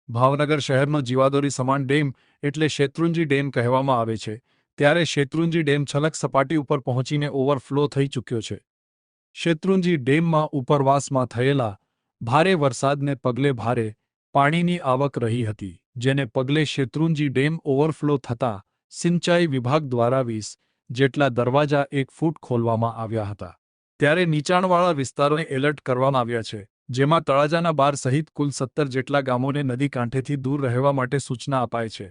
ભાવનગર શહેરનો જીવાદોરી સમાન ડેમ એટલે શેત્રુંજી ડેમ કહેવામાં આવે છે, ત્યારે શેત્રુંજી ડેમ છલક સપાટી ઉપર પહોંચીને ઓવરફ્લો થઈ ચૂક્યો છે. શેત્રુંજી ડેમમાં ઉપરવાસમાં થયેલા ભારે વરસાદને પગલે ભારે પાણીની આવક રહી હતી, જેને પગલે શેત્રુંજી ડેમ ઓવરફ્લો થતાં સિંચાઈ વિભાગ દ્વારા 20 જેટલા દરવાજા 1 ફૂટ ખોલવામાં આવ્યા હતા. ત્યારે નીચાણવાળા વિસ્તારોને એલર્ટ કરવામાં આવ્યા છે, જેમાં તળાજાના 12 સહિત કુલ 17 જેટલા ગામોને નદી કાંઠેથી દૂર રહેવા માટે સૂચના અપાઈ છે.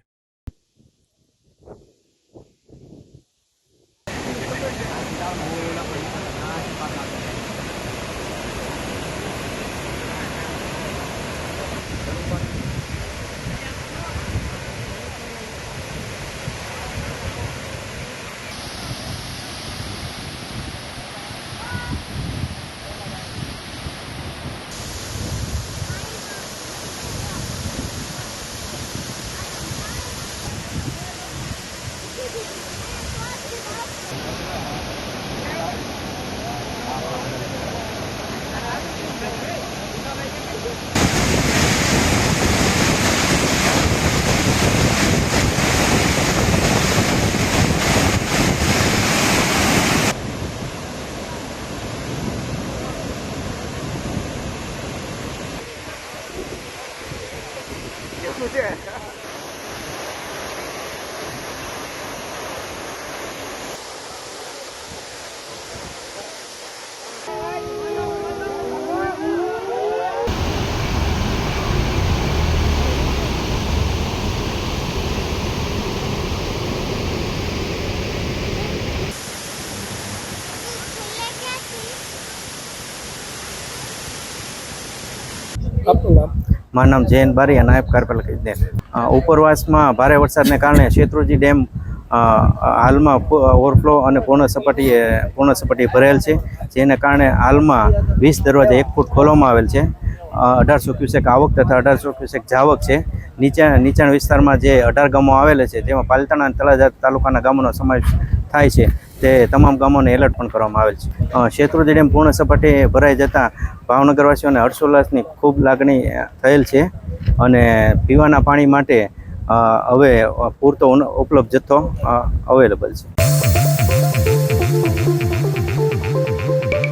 મારું નામ જયંત બારીયા, નાયબ કાર્યપાલક ઇજનેર. ઉપરવાસમાં ભારે વરસાદને કારણે શેત્રુંજી ડેમ હાલમાં ઓવરફ્લો અને પૂર્ણ સપાટીએ ભરેલ છે, જેને કારણે હાલમાં 20 દરવાજા 1 ફૂટ ખોલવામાં આવેલ છે. 1800 ક્યુસેક આવક તથા 1800 ક્યુસેક જાવક છે. નીચાણ વિસ્તારમાં જે 18 ગામો આવેલા છે, તેમાં પાલિતાણા અને તળાજા તાલુકાના ગામોનો સમાવેશ થાય છે. તે તમામ ગામોને એલર્ટ પણ કરવામાં આવેલ છે. શેત્રુંજી ડેમ પૂર્ણ સપાટીએ ભરાઈ જતાં ભાવનગરવાસીઓને હર્ષોલ્લાસની ખૂબ લાગણી થયેલ છે અને પીવાના પાણી માટે હવે પૂરતો ઉપલબ્ધ જથ્થો અવેલેબલ છે.